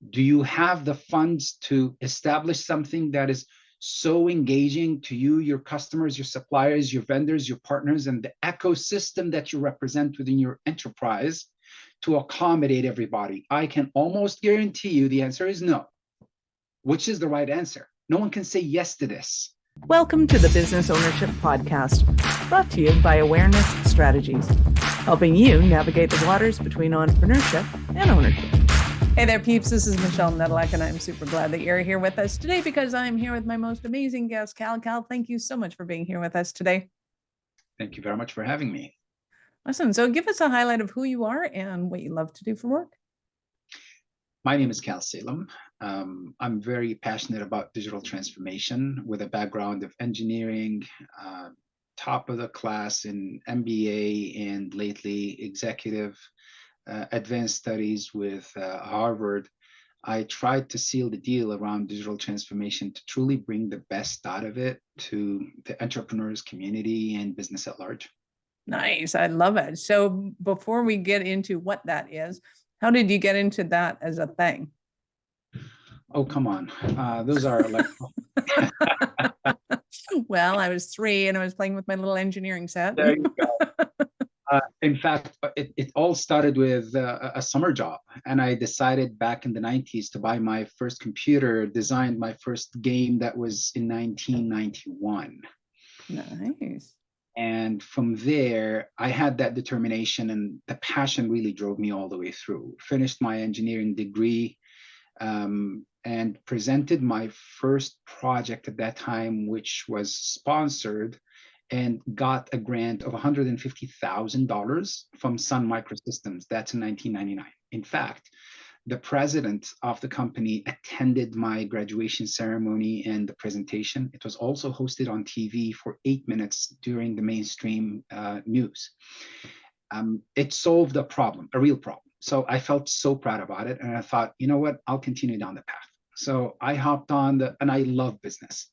Do you have the funds to establish something that is so engaging to you, your customers, your suppliers, your vendors, your partners, and the ecosystem that you represent within your enterprise to accommodate everybody? I can almost guarantee you the answer is no. Which is the right answer? No one can say yes to this. Welcome to the Business Ownership Podcast, brought to you by Awareness Strategies, helping you navigate the waters between entrepreneurship and ownership. Hey there, peeps. This is Michelle Nedelec, and I'm super glad that you're here with us today because I'm here with my most amazing guest, Kâl. Kâl, thank you so much for being here with us today. Thank you very much for having me. Awesome. So give us a highlight of who you are and what you love to do for work. My name is Kâl Salem. I'm very passionate about digital transformation with a background of engineering, top of the class in MBA, and lately executive advanced studies with Harvard. I tried to seal the deal around digital transformation to truly bring the best out of it to the entrepreneurs community and business at large. Nice. I love it. So before we get into what that is, how did you get into that as a thing? Oh, come on. Those are like... Well, I was 3 and I was playing with my little engineering set. There you go. In fact, it all started with a summer job. And I decided back in the 90s to buy my first computer, designed my first game that was in 1991. Nice. And from there, I had that determination, and the passion really drove me all the way through. Finished my engineering degree and presented my first project at that time, which was sponsored, and got a grant of $150,000 from Sun Microsystems. That's in 1999. In fact, the president of the company attended my graduation ceremony and the presentation. It was also hosted on TV for 8 minutes during the mainstream news. It solved a problem, a real problem. So I felt so proud about it. And I thought, you know what, I'll continue down the path. So I hopped on and I love business.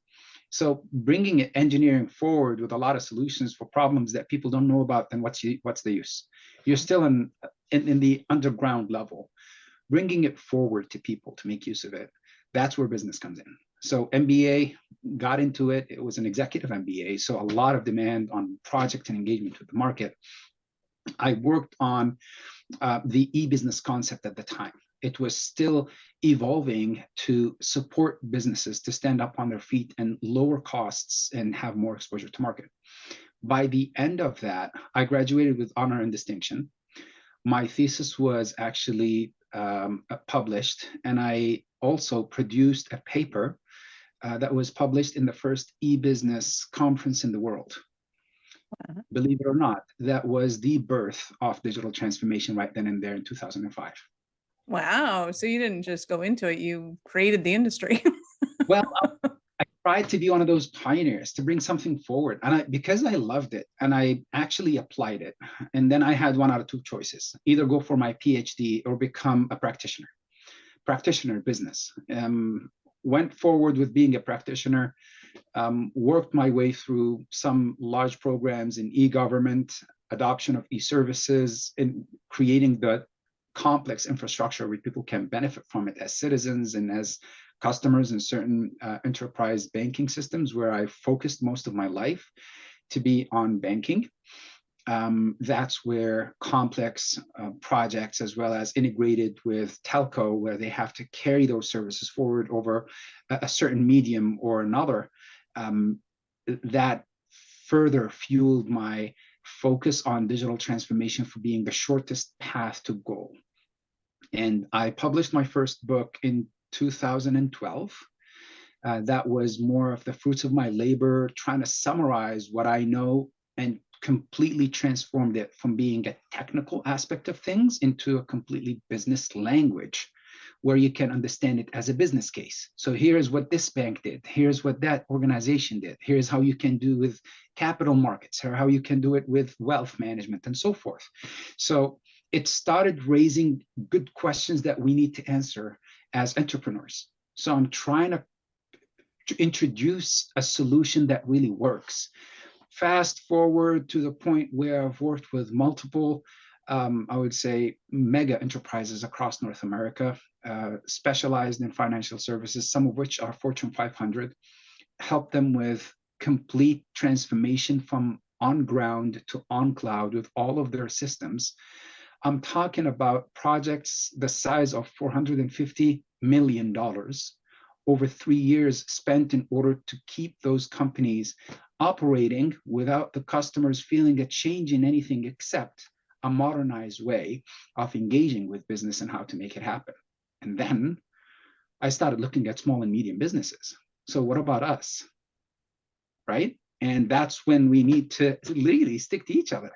So bringing engineering forward with a lot of solutions for problems that people don't know about, then what's the use? You're still in the underground level. Bringing it forward to people to make use of it, that's where business comes in. So MBA, got into it. It was an executive MBA, so a lot of demand on project and engagement with the market. I worked on the e-business concept at the time. It was still evolving to support businesses to stand up on their feet and lower costs and have more exposure to market. By the end of that, I graduated with honor and distinction. My thesis was actually published, and I also produced a paper that was published in the first e-business conference in the world. Believe it or not, that was the birth of digital transformation right then and there in 2005. Wow. So you didn't just go into it, you created the industry. Well, I tried to be one of those pioneers to bring something forward. And because I loved it and I actually applied it. And then I had one out of 2 choices, either go for my PhD or become a practitioner business. Went forward with being a practitioner, worked my way through some large programs in e-government, adoption of e-services, and creating the complex infrastructure where people can benefit from it as citizens and as customers in certain enterprise banking systems where I focused most of my life to be on banking. That's where complex projects, as well as integrated with telco, where they have to carry those services forward over a certain medium or another, that further fueled my focus on digital transformation for being the shortest path to goal. And I published my first book in 2012. That was more of the fruits of my labor, trying to summarize what I know and completely transformed it from being a technical aspect of things into a completely business language where you can understand it as a business case. So here's what this bank did. Here's what that organization did. Here's how you can do with capital markets, or how you can do it with wealth management and so forth. So it started raising good questions that we need to answer as entrepreneurs. So I'm trying to introduce a solution that really works. Fast forward to the point where I've worked with multiple, I would say, mega enterprises across North America. specialized in financial services, some of which are Fortune 500, help them with complete transformation from on ground to on cloud with all of their systems. I'm talking about projects the size of $450 million over 3 years spent in order to keep those companies operating without the customers feeling a change in anything except a modernized way of engaging with business and how to make it happen. And then I started looking at small and medium businesses. So what about us, right? And that's when we need to really stick to each other.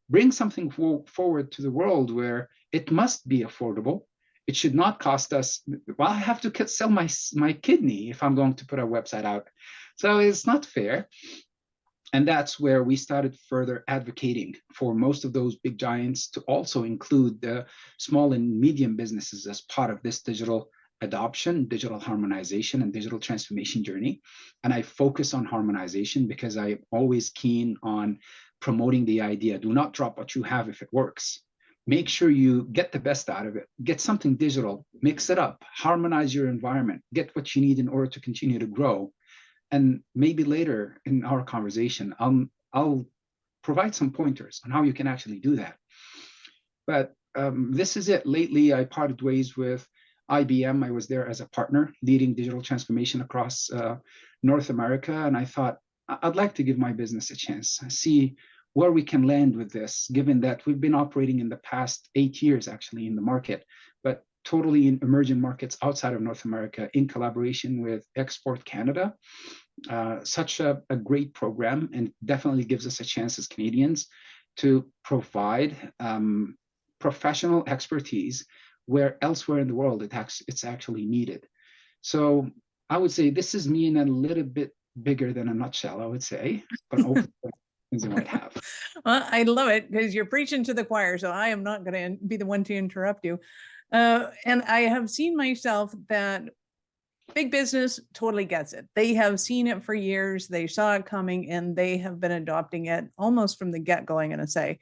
Bring something forward to the world where it must be affordable. It should not cost us, well, I have to sell my kidney if I'm going to put a website out. So it's not fair. And that's where we started further advocating for most of those big giants to also include the small and medium businesses as part of this digital adoption, digital harmonization, and digital transformation journey. And I focus on harmonization because I'm always keen on promoting the idea, do not drop what you have if it works. Make sure you get the best out of it. Get something digital, mix it up, harmonize your environment, get what you need in order to continue to grow. And maybe later in our conversation, I'll provide some pointers on how you can actually do that. But this is it. Lately, I parted ways with IBM. I was there as a partner leading digital transformation across North America. And I thought, I'd like to give my business a chance, see where we can land with this, given that we've been operating in the past 8 years actually in the market, but totally in emerging markets outside of North America in collaboration with Export Canada. Such a great program, and definitely gives us a chance as Canadians to provide professional expertise where elsewhere in the world it's actually needed. So I would say this is me in a little bit bigger than a nutshell, I would say, but hopefully things you might have. Well, I love it because you're preaching to the choir, so I am not going to be the one to interrupt you. And I have seen myself that big business totally gets it. They have seen it for years. They saw it coming and they have been adopting it almost from the get-go, I'm going to say.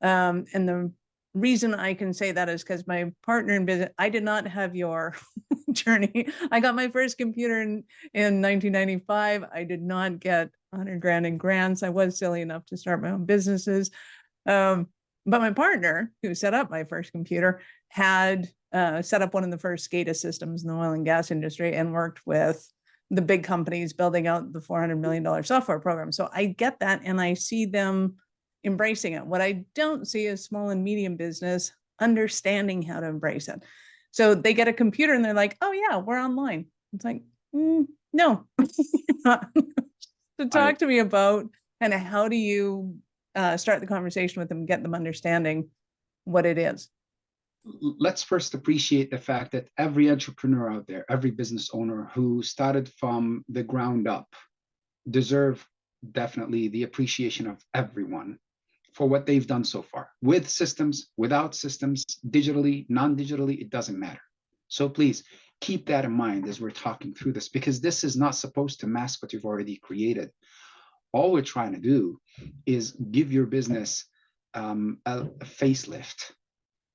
And the reason I can say that is because my partner in business, I did not have your journey. I got my first computer in 1995. I did not get 100 grand in grants. I was silly enough to start my own businesses. But my partner, who set up my first computer, had set up one of the first SCADA systems in the oil and gas industry and worked with the big companies building out the $400 million software program. So I get that, and I see them embracing it. What I don't see is small and medium business understanding how to embrace it. So they get a computer and they're like, oh yeah, we're online. It's like, no. So talk to me about kind of how do you start the conversation with them, get them understanding what it is. Let's first appreciate the fact that every entrepreneur out there, every business owner who started from the ground up deserve definitely the appreciation of everyone for what they've done so far, with systems, without systems, digitally, non-digitally, it doesn't matter. So please keep that in mind as we're talking through this, because this is not supposed to mask what you've already created. All we're trying to do is give your business a facelift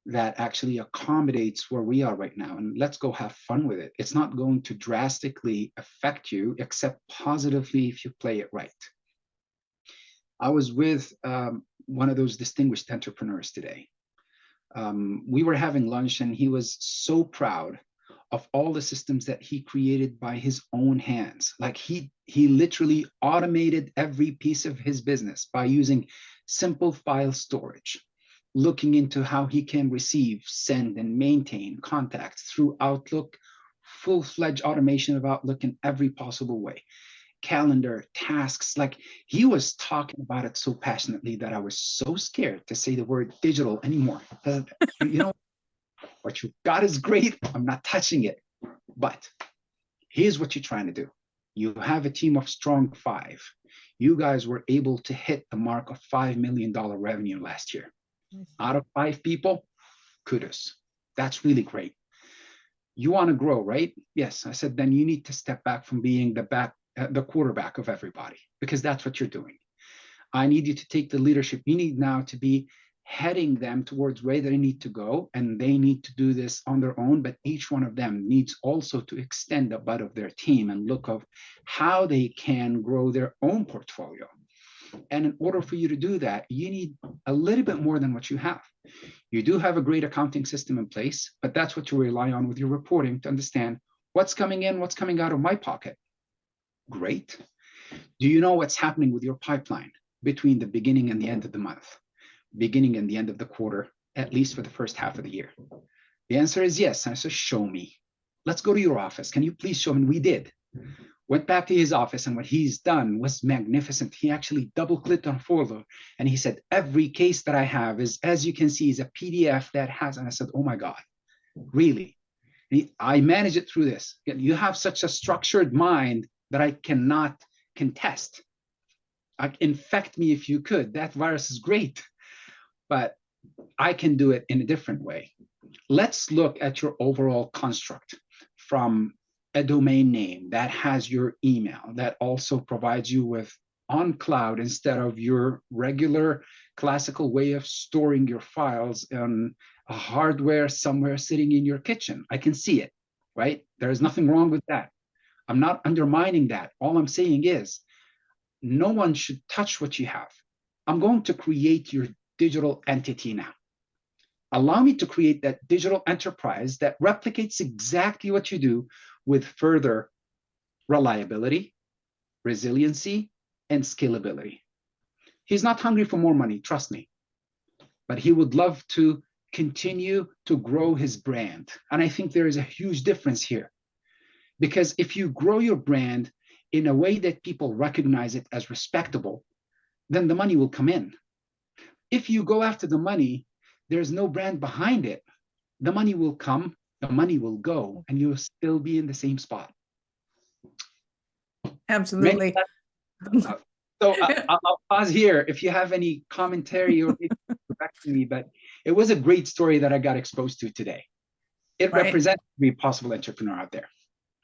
that actually accommodates where we are right now, and let's go have fun with it. It's not going to drastically affect you except positively if you play it right. I was with one of those distinguished entrepreneurs today. We were having lunch and he was so proud of all the systems that he created by his own hands. Like he literally automated every piece of his business by using simple file storage, looking into how he can receive, send, and maintain contacts through Outlook, full-fledged automation of Outlook in every possible way. Calendar, tasks, like he was talking about it so passionately that I was so scared to say the word digital anymore. You know, what you got is great. I'm not touching it. But here's what you're trying to do. You have a team of strong 5. You guys were able to hit the mark of $5 million revenue last year. Out of 5 people, kudos. That's really great. You want to grow, right? Yes. I said, then you need to step back from being the quarterback of everybody, because that's what you're doing. I need you to take the leadership. You need now to be heading them towards where they need to go, and they need to do this on their own, but each one of them needs also to extend the butt of their team and look of how they can grow their own portfolio. And in order for you to do that, you need a little bit more than what you have. You do have a great accounting system in place, but that's what you rely on with your reporting to understand what's coming in, what's coming out of my pocket. Great. Do you know what's happening with your pipeline between the beginning and the end of the month, beginning and the end of the quarter, at least for the first half of the year? The answer is yes. And I said, show me. Let's go to your office. Can you please show me? And we did. Went back to his office, and what he's done was magnificent. He actually double-clicked on a folder, and he said, every case that I have is, as you can see, is a PDF that has, and I said, oh my God, really? I manage it through this. You have such a structured mind that I cannot contest. Infect me if you could. That virus is great, but I can do it in a different way. Let's look at your overall construct from a domain name that has your email, that also provides you with on cloud instead of your regular classical way of storing your files on a hardware somewhere sitting in your kitchen. I can see it, right? There is nothing wrong with that. I'm not undermining that. All I'm saying is no one should touch what you have. I'm going to create your digital entity now. Allow me to create that digital enterprise that replicates exactly what you do with further reliability, resiliency, and scalability. He's not hungry for more money, trust me, but he would love to continue to grow his brand. And I think there is a huge difference here, because if you grow your brand in a way that people recognize it as respectable, then the money will come in. If you go after the money, there's no brand behind it, the money will come, the money will go, and you'll still be in the same spot. Absolutely. So I'll pause here. If you have any commentary or correct me, but it was a great story that I got exposed to today. It represents me, possible entrepreneur out there.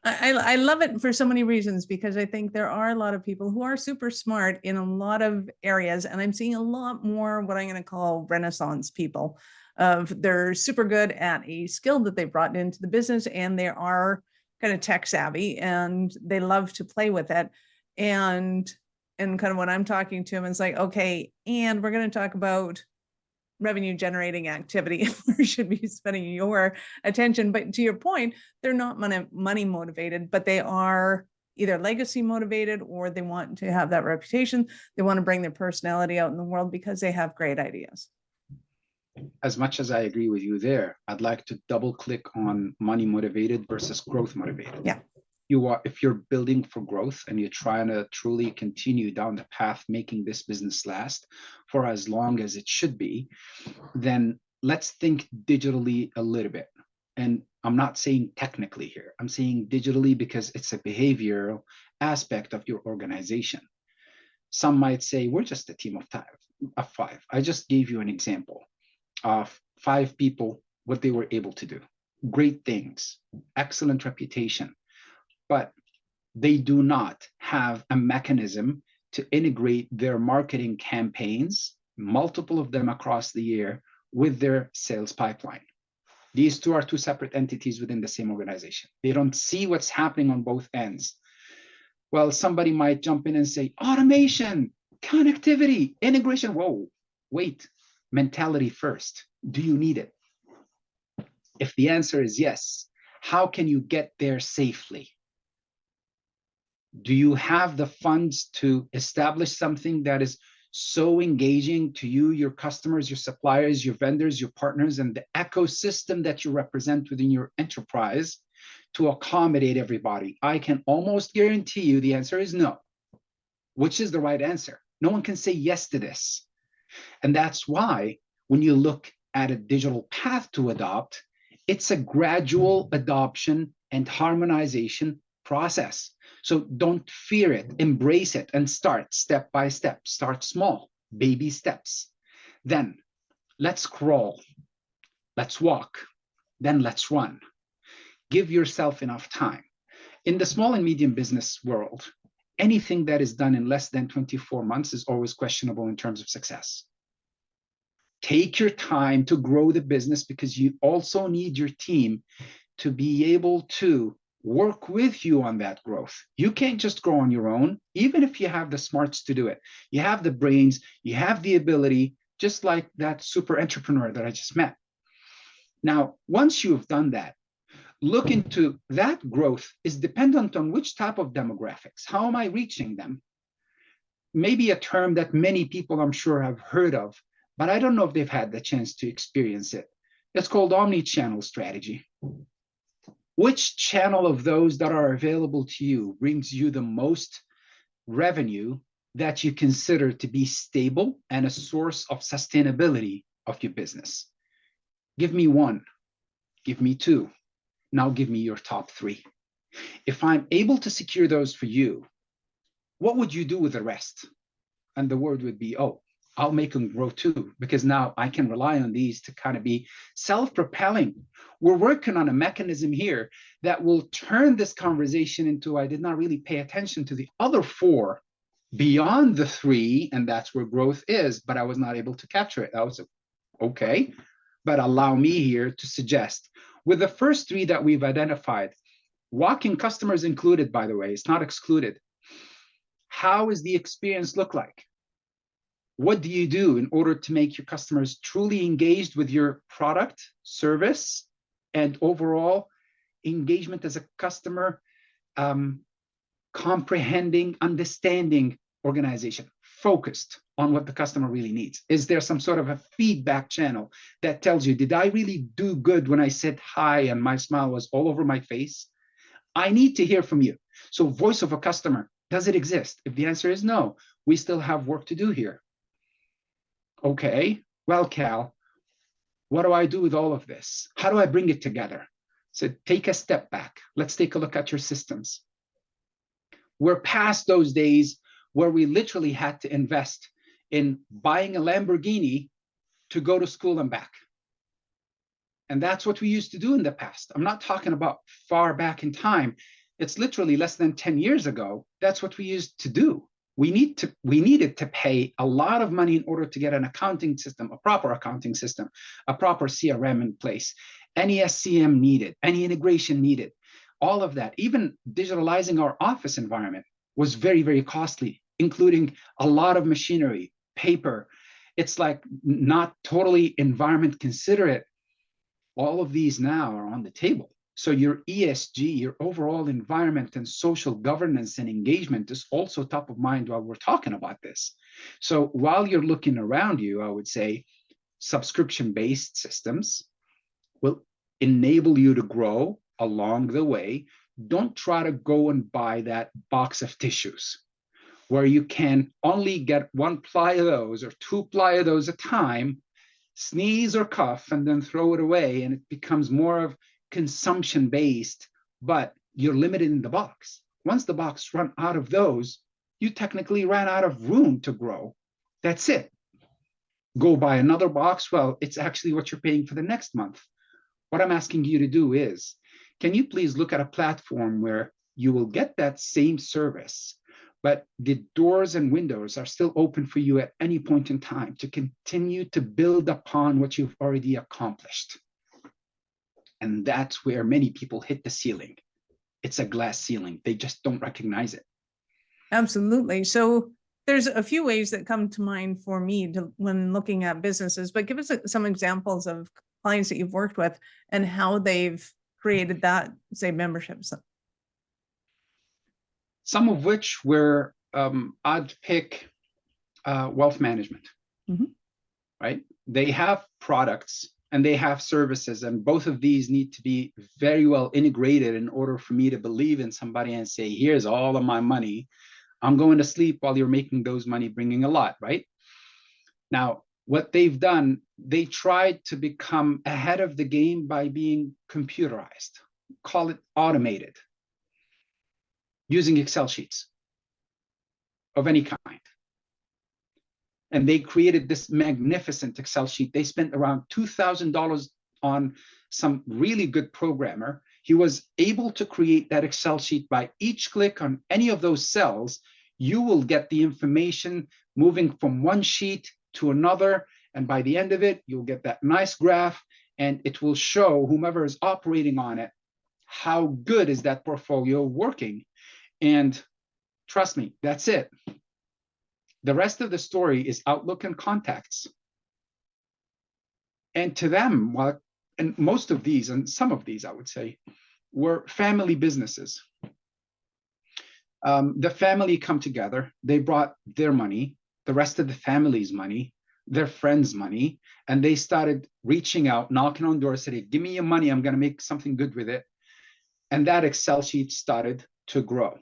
I love it for so many reasons, because I think there are a lot of people who are super smart in a lot of areas, and I'm seeing a lot more what I'm going to call Renaissance people. They're super good at a skill that they've brought into the business, and they are kind of tech savvy, and they love to play with it. And kind of when I'm talking to them, it's like, okay, and we're going to talk about revenue generating activity where should be spending your attention. But to your point, they're not money motivated, but they are either legacy motivated, or they want to have that reputation. They want to bring their personality out in the world because they have great ideas. As much as I agree with you there, I'd like to double click on money motivated versus growth motivated. Yeah. If you're building for growth and you're trying to truly continue down the path, making this business last for as long as it should be, then let's think digitally a little bit. And I'm not saying technically here, I'm saying digitally because it's a behavioral aspect of your organization. Some might say, we're just a team of five. I just gave you an example of 5 people, what they were able to do. Great things, excellent reputation, but they do not have a mechanism to integrate their marketing campaigns, multiple of them across the year, with their sales pipeline. These two are 2 separate entities within the same organization. They don't see what's happening on both ends. Well, somebody might jump in and say, automation, connectivity, integration. Whoa, wait, mentality first. Do you need it? If the answer is yes, how can you get there safely? Do you have the funds to establish something that is so engaging to you, your customers, your suppliers, your vendors, your partners, and the ecosystem that you represent within your enterprise to accommodate everybody? I can almost guarantee you the answer is no. Which is the right answer? No one can say yes to this. And that's why when you look at a digital path to adopt, it's a gradual adoption and harmonization process. So don't fear it, embrace it, and start step by step. Start small, baby steps. Then let's crawl, let's walk, then let's run. Give yourself enough time. In the small and medium business world, anything that is done in less than 24 months is always questionable in terms of success. Take your time to grow the business, because you also need your team to be able to work with you on that growth. You can't just grow on your own, even if you have the smarts to do it. You have the brains, you have the ability, just like that super entrepreneur that I just met. Now, once you've done that, look into that growth is dependent on which type of demographics. How am I reaching them? Maybe a term that many people I'm sure have heard of, but I don't know if they've had the chance to experience it. It's called omni-channel strategy. Which channel of those that are available to you brings you the most revenue that you consider to be stable and a source of sustainability of your business? Give me one, give me two, now give me your top three. If I'm able to secure those for you, what would you do with the rest? And the word would be, oh, I'll make them grow too, because now I can rely on these to kind of be self-propelling. We're working on a mechanism here that will turn this conversation into, I did not really pay attention to the other four beyond the three, and that's where growth is, but I was not able to capture it. I was okay, but allow me here to suggest, with the first three that we've identified, walk-in customers included, by the way, it's not excluded. How is the experience look like? What do you do in order to make your customers truly engaged with your product, service, and overall engagement as a customer, comprehending, understanding organization, focused on what the customer really needs? Is there some sort of a feedback channel that tells you, did I really do good when I said hi and my smile was all over my face? I need to hear from you. So voice of a customer, does it exist? If the answer is no, we still have work to do here. Okay, well, Kâl, what do I do with all of this? How do I bring it together? So take a step back. Let's take a look at your systems. We're past those days where we literally had to invest in buying a Lamborghini to go to school and back. And that's what we used to do in the past. I'm not talking about far back in time. It's literally less than 10 years ago. That's what we used to do. We needed to pay a lot of money in order to get an accounting system, a proper accounting system, a proper CRM in place, any SCM needed, any integration needed, all of that. Even digitalizing our office environment was very, very costly, including a lot of machinery, paper. It's like not totally environment considerate. All of these now are on the table. So your ESG, your overall environment and social governance and engagement is also top of mind while we're talking about this. So while you're looking around you, I would say subscription-based systems will enable you to grow along the way. Don't try to go and buy that box of tissues where you can only get one ply of those or two ply of those a time, sneeze or cough, and then throw it away, and it becomes more of consumption based, but you're limited in the box. Once the box run out of those, you technically ran out of room to grow. That's it. Go buy another box. Well, it's actually what you're paying for the next month. What I'm asking you to do is, can you please look at a platform where you will get that same service, but the doors and windows are still open for you at any point in time to continue to build upon what you've already accomplished. And that's where many people hit the ceiling. It's a glass ceiling. They just don't recognize it. Absolutely. So there's a few ways that come to mind for me when looking at businesses, but give us some examples of clients that you've worked with and how they've created that, say, memberships. Some of which were, I'd pick wealth management, right? They have products and they have services, and both of these need to be very well integrated in order for me to believe in somebody and say, here's all of my money. I'm going to sleep while you're making those money, bringing a lot, right? Now, what they've done, they tried to become ahead of the game by being computerized, call it automated, using Excel sheets of any kind. And they created this magnificent Excel sheet. They spent around $2,000 on some really good programmer. He was able to create that Excel sheet. By each click on any of those cells, you will get the information moving from one sheet to another, And by the end of it, you'll get that nice graph, and it will show whomever is operating on it, how good is that portfolio working. And trust me, that's it. The rest of the story is outlook and contacts. And to them, and most of these, and some of these, I would say, were family businesses. The family come together, they brought their money, the rest of the family's money, their friends' money, and they started reaching out, knocking on doors, saying, give me your money, I'm going to make something good with it. And that Excel sheet started to grow.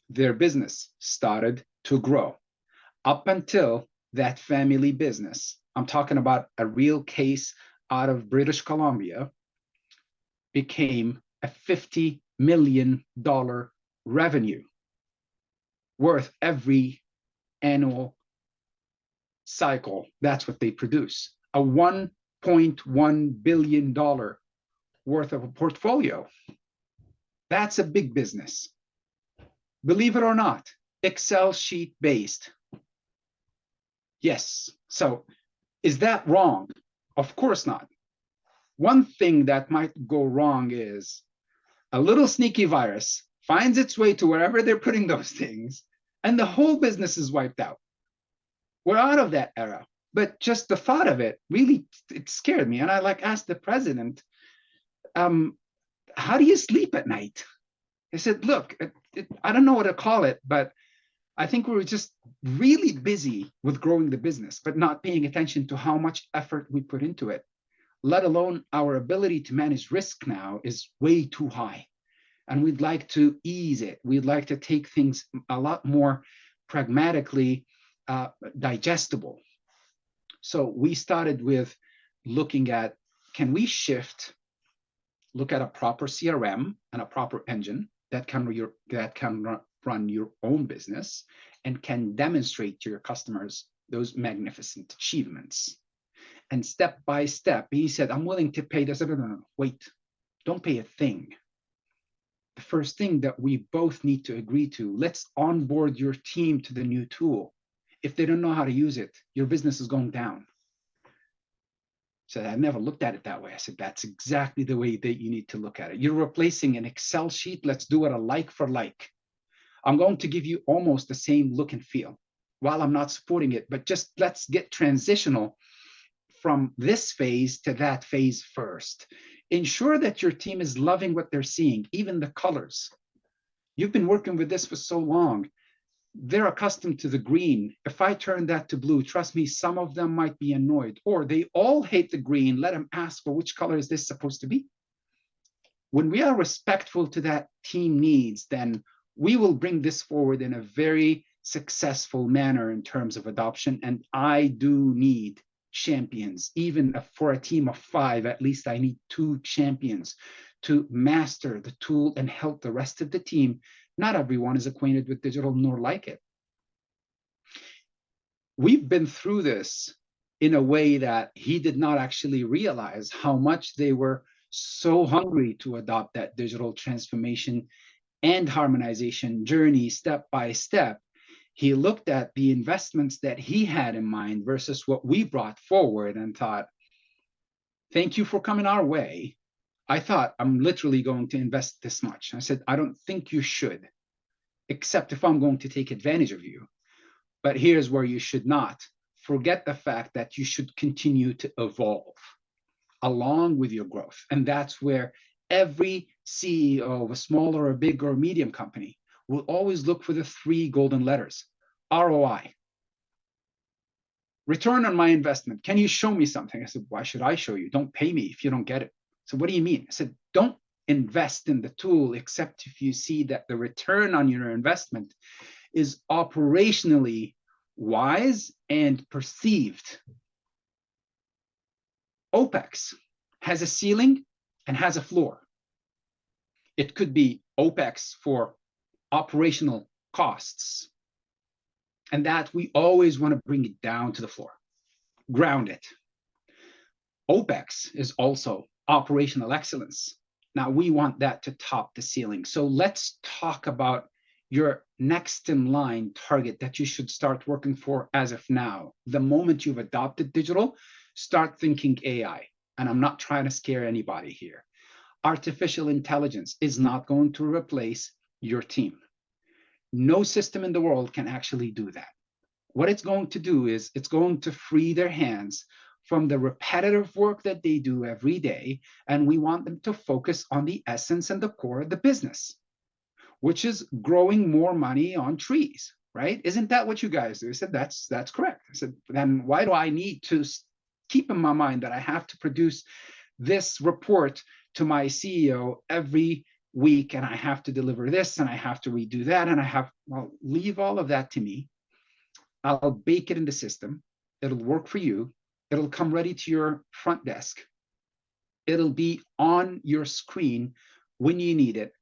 Their business started to grow up until that family business, I'm talking about a real case out of British Columbia, became a $50 million revenue worth every annual cycle. That's what they produce. A $1.1 billion worth of a portfolio. That's a big business. Believe it or not, Excel sheet based. Yes. So is that wrong? Of course not. One thing that might go wrong is a little sneaky virus finds its way to wherever they're putting those things, and the whole business is wiped out. We're out of that era. But just the thought of it really, it scared me. And I asked the president, how do you sleep at night? I said, look, I don't know what to call it, but I think we were just really busy with growing the business, but not paying attention to how much effort we put into it, let alone our ability to manage risk now is way too high. And we'd like to ease it. We'd like to take things a lot more pragmatically digestible. So we started with looking at, can we look at a proper CRM and a proper engine that can run your own business and can demonstrate to your customers those magnificent achievements. And step by step, he said, I'm willing to pay this. No, wait, don't pay a thing. The first thing that we both need to agree to, let's onboard your team to the new tool. If they don't know how to use it, your business is going down. So I never looked at it that way. I said, that's exactly the way that you need to look at it. You're replacing an Excel sheet. Let's do it a like for like. I'm going to give you almost the same look and feel while I'm not supporting it, but just let's get transitional from this phase to that phase first. Ensure that your team is loving what they're seeing, even the colors. You've been working with this for so long. They're accustomed to the green. If I turn that to blue, trust me, some of them might be annoyed, or they all hate the green. Let them ask for which color is this supposed to be. When we are respectful to that team needs, then we will bring this forward in a very successful manner in terms of adoption. And I do need champions. Even for a team of 5, at least I need 2 champions to master the tool and help the rest of the team. Not everyone is acquainted with digital nor like it. We've been through this in a way that he did not actually realize how much they were so hungry to adopt that digital transformation and harmonization journey step by step. He looked at the investments that he had in mind versus what we brought forward and thought, thank you for coming our way. I thought I'm literally going to invest this much. I said, I don't think you should, except if I'm going to take advantage of you. But here's where you should not. Forget the fact that you should continue to evolve along with your growth. And that's where every CEO of a small or a big or medium company will always look for the 3 golden letters. ROI. Return on my investment. Can you show me something? I said, why should I show you? Don't pay me if you don't get it. So what do you mean? I said, don't invest in the tool except if you see that the return on your investment is operationally wise and perceived. OPEX has a ceiling and has a floor. It could be OPEX for operational costs, and that we always want to bring it down to the floor, ground it. OPEX is also operational excellence. Now we want that to top the ceiling. So let's talk about your next in line target that you should start working for as of now. The moment you've adopted digital, start thinking AI. And I'm not trying to scare anybody here. Artificial intelligence is not going to replace your team. No system in the world can actually do that. What it's going to do is it's going to free their hands from the repetitive work that they do every day. And we want them to focus on the essence and the core of the business, which is growing more money on trees, right? Isn't that what you guys do? I said, that's correct. I said, then why do I need to keep in my mind that I have to produce this report to my CEO every week, and I have to deliver this, and I have to redo that, and well, leave all of that to me. I'll bake it in the system. It'll work for you. It'll come ready to your front desk. It'll be on your screen when you need it.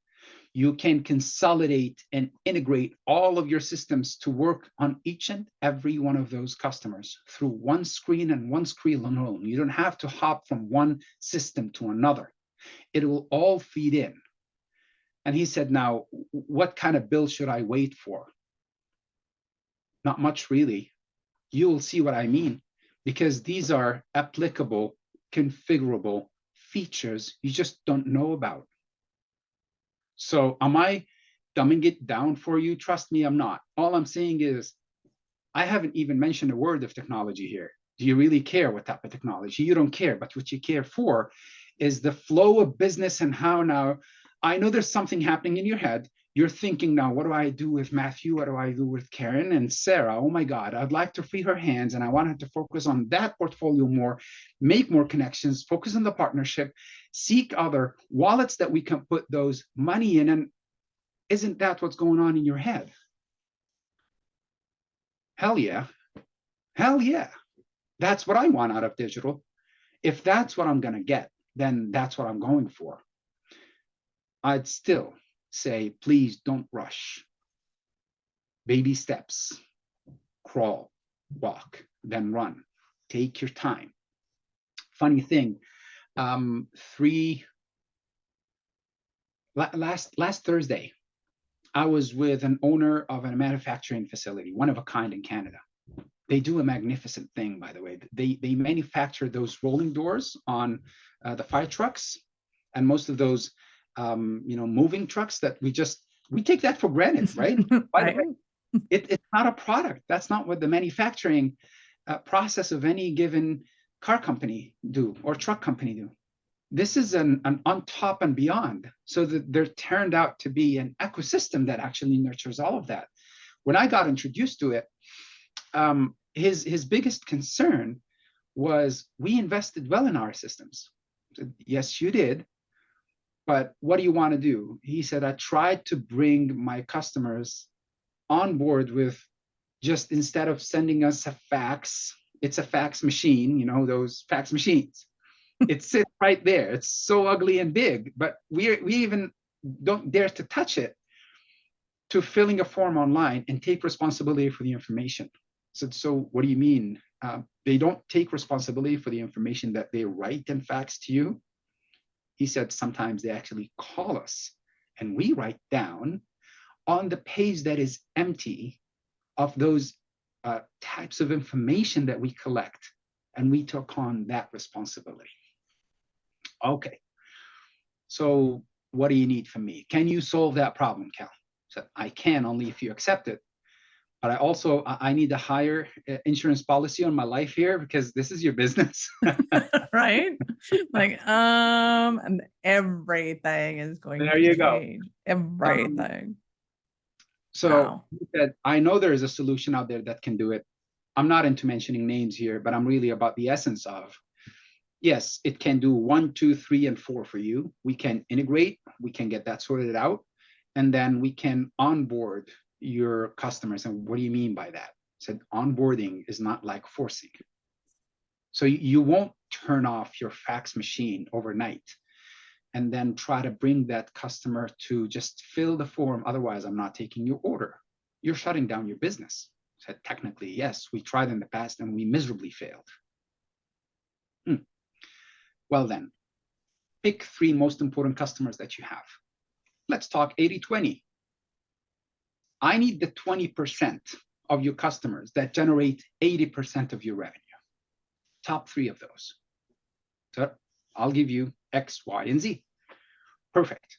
You can consolidate and integrate all of your systems to work on each and every one of those customers through one screen and one screen alone. You don't have to hop from one system to another. It will all feed in. And he said, now, what kind of bill should I wait for? Not much, really. You'll see what I mean, because these are applicable, configurable features you just don't know about. So am I dumbing it down for you? Trust me, I'm not. All I'm saying is I haven't even mentioned a word of technology here. Do you really care what type of technology? You don't care, but what you care for is the flow of business and how now. I know there's something happening in your head. You're thinking now, what do I do with Matthew? What do I do with Karen and Sarah? Oh my God, I'd like to free her hands and I want her to focus on that portfolio more, make more connections, focus on the partnership, seek other wallets that we can put those money in. And isn't that what's going on in your head? Hell yeah. Hell yeah. That's what I want out of digital. If that's what I'm going to get, then that's what I'm going for. I'd still say, please don't rush. Baby steps, crawl, walk, then run. Take your time. Funny thing, last Thursday, I was with an owner of a manufacturing facility, one of a kind in Canada. They do a magnificent thing, by the way. They manufacture those rolling doors on the fire trucks, and most of those moving trucks that we take that for granted, right? By the way, it's not a product. That's not what the manufacturing process of any given car company do or truck company do. This is an on top and beyond, so that they're turned out to be an ecosystem that actually nurtures all of that. When I got introduced to it, his biggest concern was we invested well in our systems. I said, yes, you did. But what do you want to do? He said, I tried to bring my customers on board with just, instead of sending us a fax, it's a fax machine, those fax machines. It sits right there. It's so ugly and big, but we even don't dare to touch it, to filling a form online and take responsibility for the information. So what do you mean? They don't take responsibility for the information that they write and fax to you? He said sometimes they actually call us and we write down on the page that is empty of those types of information that we collect, and we took on that responsibility. Okay, so what do you need from me? Can you solve that problem, Kâl? So I can, only if you accept it. But I need a higher insurance policy on my life here, because this is your business. Right? Like, and everything is going there to you change. go. Everything. So Wow. I know there is a solution out there that can do it. I'm not into mentioning names here, but I'm really about the essence of, yes, it can do 1, 2, 3, and 4 for you. We can integrate, we can get that sorted out, and then we can onboard your customers. And what do you mean by that? I said onboarding is not like forcing. So you won't turn off your fax machine overnight and then try to bring that customer to just fill the form. Otherwise, I'm not taking your order. You're shutting down your business. I said, technically, yes, we tried in the past and we miserably failed. Well then, pick 3 most important customers that you have. Let's talk 80-20. I need the 20% of your customers that generate 80% of your revenue. Top 3 of those. So I'll give you X, Y, and Z. Perfect.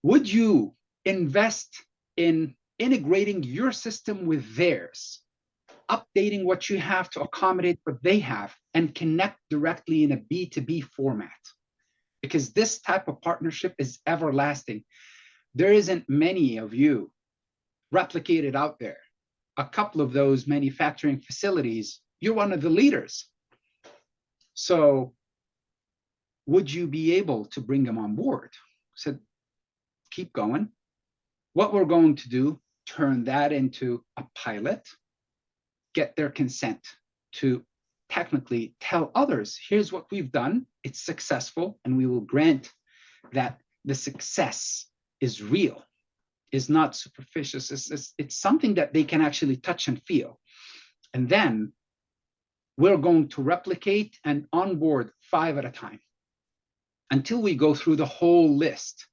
Would you invest in integrating your system with theirs, updating what you have to accommodate what they have, and connect directly in a B2B format? Because this type of partnership is everlasting. There isn't many of you replicated out there. A couple of those manufacturing facilities, you're one of the leaders. So would you be able to bring them on board? So keep going. What we're going to do, turn that into a pilot, get their consent to technically tell others, here's what we've done, it's successful, and we will grant that the success is real, is not superficial, it's something that they can actually touch and feel. And then we're going to replicate and onboard 5 at a time until we go through the whole list.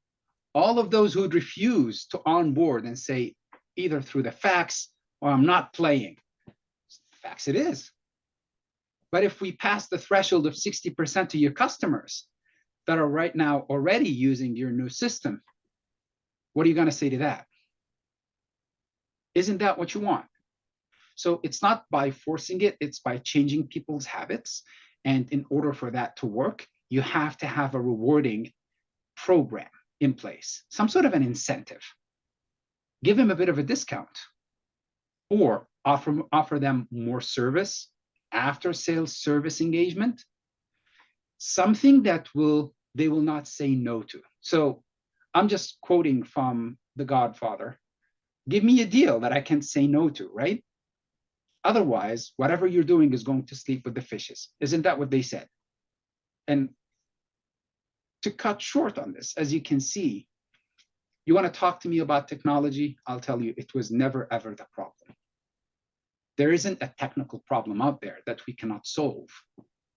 All of those who would refuse to onboard and say, either through the fax or I'm not playing. Fax it is. But if we pass the threshold of 60% of your customers that are right now already using your new system, what are you going to say to that? Isn't that what you want? So it's not by forcing it, it's by changing people's habits. And in order for that to work, you have to have a rewarding program in place, some sort of an incentive. Give them a bit of a discount, or offer them more service, after sales service engagement, something that they will not say no to. So I'm just quoting from The Godfather. Give me a deal that I can say no to, right? Otherwise, whatever you're doing is going to sleep with the fishes. Isn't that what they said? And to cut short on this, as you can see, you want to talk to me about technology? I'll tell you, it was never, ever the problem. There isn't a technical problem out there that we cannot solve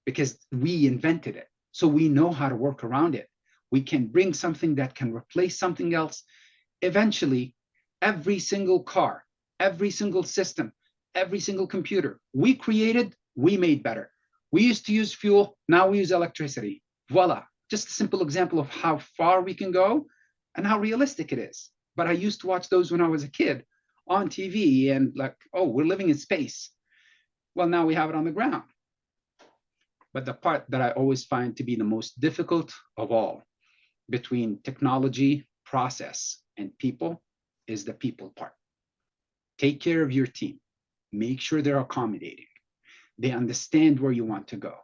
because we invented it. So we know how to work around it. We can bring something that can replace something else. Eventually, every single car, every single system, every single computer we created, we made better. We used to use fuel, now we use electricity. Voila, just a simple example of how far we can go and how realistic it is. But I used to watch those when I was a kid on TV and like, oh, we're living in space. Well, now we have it on the ground. But the part that I always find to be the most difficult of all between technology, process, and people is the people part. Take care of your team. Make sure they're accommodating. They understand where you want to go.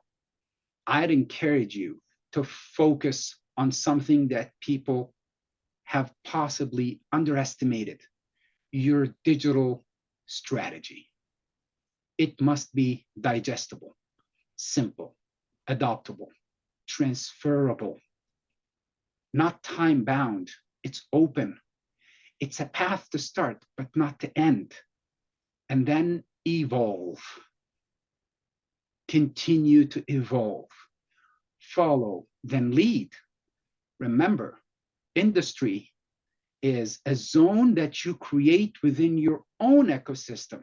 I'd encourage you to focus on something that people have possibly underestimated: your digital strategy. It must be digestible, simple, adoptable, transferable, not time-bound. It's open. It's a path to start, but not to end. And then evolve. Continue to evolve. Follow, then lead. Remember, industry is a zone that you create within your own ecosystem.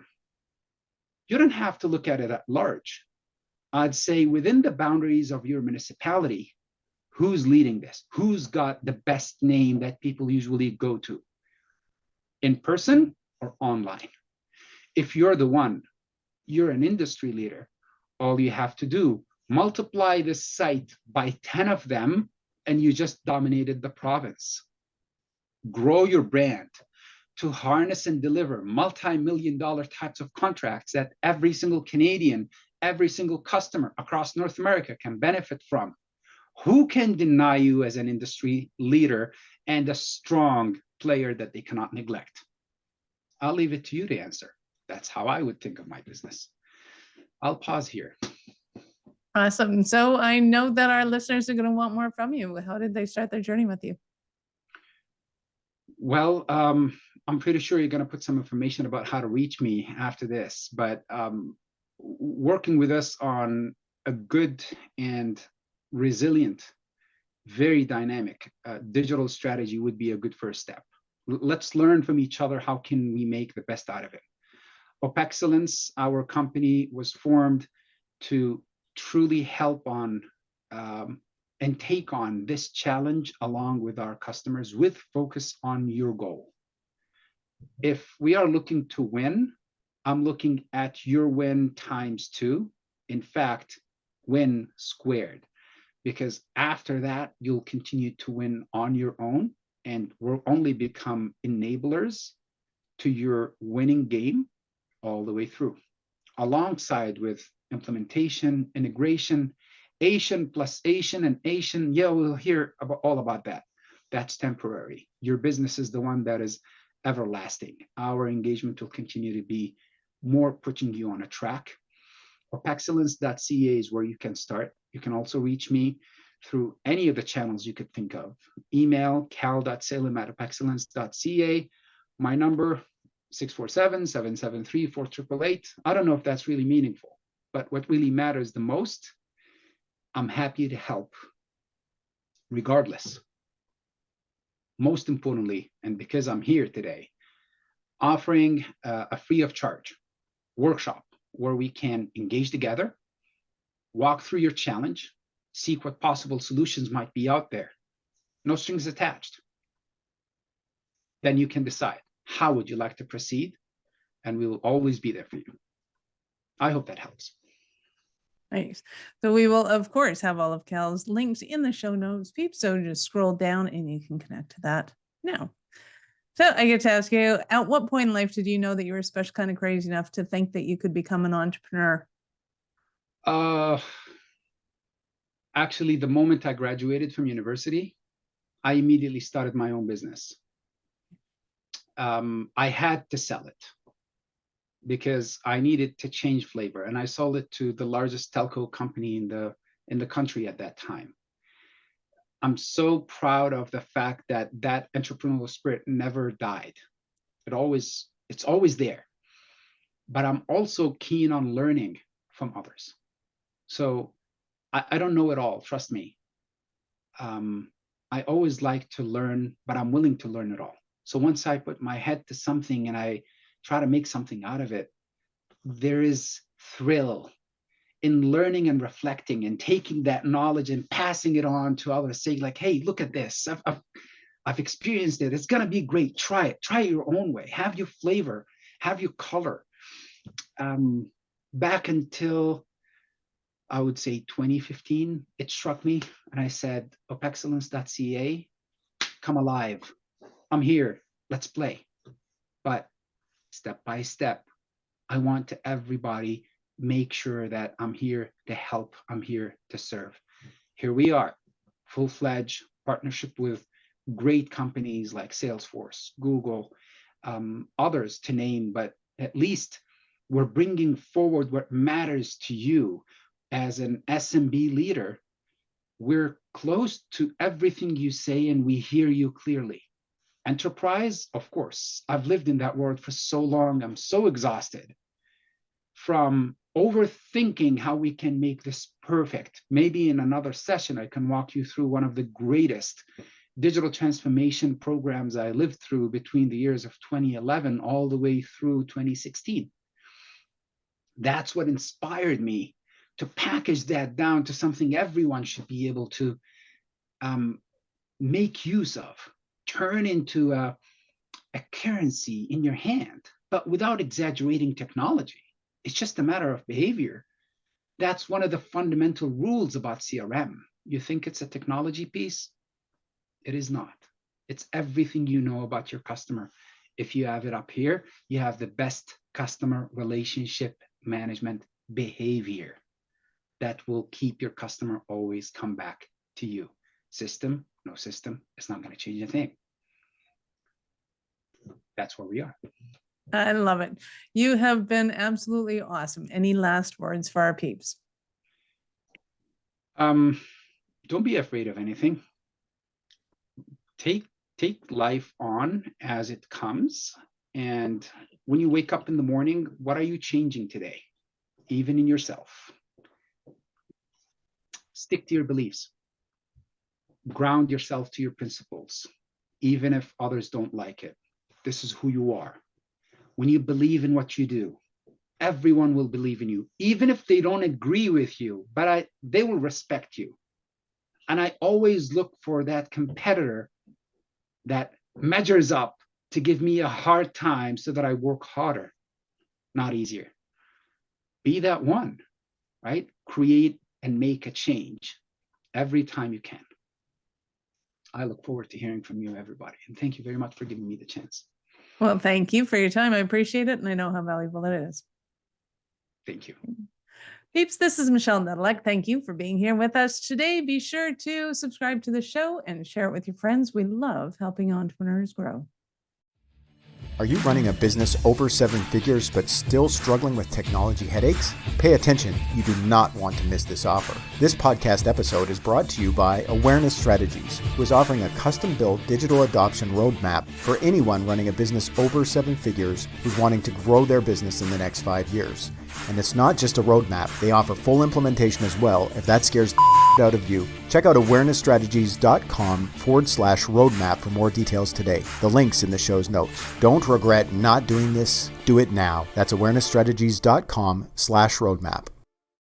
You don't have to look at it at large. I'd say within the boundaries of your municipality, who's leading this? Who's got the best name that people usually go to? In person or online? If you're the one, you're an industry leader, all you have to do, multiply this site by 10 of them, and you just dominated the province. Grow your brand to harness and deliver multi-million-dollar types of contracts that every single Canadian, every single customer across North America can benefit from. Who can deny you as an industry leader and a strong player that they cannot neglect? I'll leave it to you to answer. That's how I would think of my business. I'll pause here. Awesome. So I know that our listeners are going to want more from you. How did they start their journey with you? Well, I'm pretty sure you're going to put some information about how to reach me after this, but working with us on a good and resilient, very dynamic digital strategy would be a good first step. Let's learn from each other. How can we make the best out of it? OPEXCELLENCE, our company, was formed to truly help on and take on this challenge along with our customers with focus on your goal. If we are looking to win, I'm looking at your win times 2. In fact, win squared, because after that, you'll continue to win on your own and will only become enablers to your winning game all the way through, alongside with implementation, integration, Asian plus Asian and Asian. Yeah, we'll hear all about that. That's temporary. Your business is the one that is everlasting. Our engagement will continue to be more putting you on a track. OPEXCELLENCE.ca is where you can start. You can also reach me through any of the channels you could think of. Email kal.salem@opexcellence.ca. My number, 647-773-4888. I don't know if that's really meaningful, but what really matters the most, I'm happy to help regardless. Most importantly, and because I'm here today, offering a free of charge workshop where we can engage together, walk through your challenge, seek what possible solutions might be out there. No strings attached. Then you can decide how would you like to proceed, and we will always be there for you. I hope that helps. Nice. So we will, of course, have all of Kâl's links in the show notes, peeps. So just scroll down and you can connect to that now. So I get to ask you, at what point in life did you know that you were special kind of crazy enough to think that you could become an entrepreneur? Actually, the moment I graduated from university, I immediately started my own business. I had to sell it because I needed to change flavor, and I sold it to the largest telco company in the country at that time. I'm so proud of the fact that that entrepreneurial spirit never died. It's always there. But I'm also keen on learning from others. So I don't know it all, trust me. I always like to learn, but I'm willing to learn it all. So once I put my head to something and I try to make something out of it, there is thrill in learning and reflecting and taking that knowledge and passing it on to others, saying like, hey, look at this. I've experienced it. It's going to be great. Try it. Try it your own way. Have your flavor. Have your color. Back until, I would say, 2015, it struck me. And I said, OPEXCELLENCE.ca, come alive. I'm here. Let's play. But step by step, I want to everybody make sure that I'm here to help. I'm here to serve. Here we are, full-fledged partnership with great companies like Salesforce, Google, others to name, but at least we're bringing forward what matters to you as an SMB leader. We're close to everything you say and we hear you clearly. Enterprise, of course, I've lived in that world for so long. I'm so exhausted from overthinking how we can make this perfect. Maybe in another session, I can walk you through one of the greatest digital transformation programs I lived through between the years of 2011 all the way through 2016. That's what inspired me to package that down to something everyone should be able to make use of, turn into a currency in your hand, but without exaggerating technology. It's just a matter of behavior. That's one of the fundamental rules about CRM. You think it's a technology piece? It is not. It's everything you know about your customer. If you have it up here, you have the best customer relationship management behavior that will keep your customer always come back to you. System, no system, it's not going to change a thing. That's where we are. I love it. You have been absolutely awesome. Any last words for our peeps? Don't be afraid of anything. Take life on as it comes. And when you wake up in the morning, what are you changing today? Even in yourself. Stick to your beliefs. Ground yourself to your principles. even if others don't like it. This is who you are. When you believe in what you do, everyone will believe in you, even if they don't agree with you, but they will respect you. And I always look for that competitor that measures up to give me a hard time so that I work harder, not easier. Be that one, right? Create and make a change every time you can. I look forward to hearing from you, everybody. And thank you very much for giving me the chance. Well, thank you for your time. I appreciate it. And I know how valuable it is. Thank you. Peeps, this is Michelle Nedelec. Thank you for being here with us today. Be sure to subscribe to the show and share it with your friends. We love helping entrepreneurs grow. Are you running a business over 7 figures but still struggling with technology headaches? Pay attention, you do not want to miss this offer. This podcast episode is brought to you by Awareness Strategies, who is offering a custom-built digital adoption roadmap for anyone running a business over 7 figures who's wanting to grow their business in the next 5 years. And it's not just a roadmap, they offer full implementation as well if that scares the out of you. Check out awarenessstrategies.com/roadmap for more details today. The link's in the show's notes. Don't regret not doing this. Do it now. That's awarenessstrategies.com/roadmap.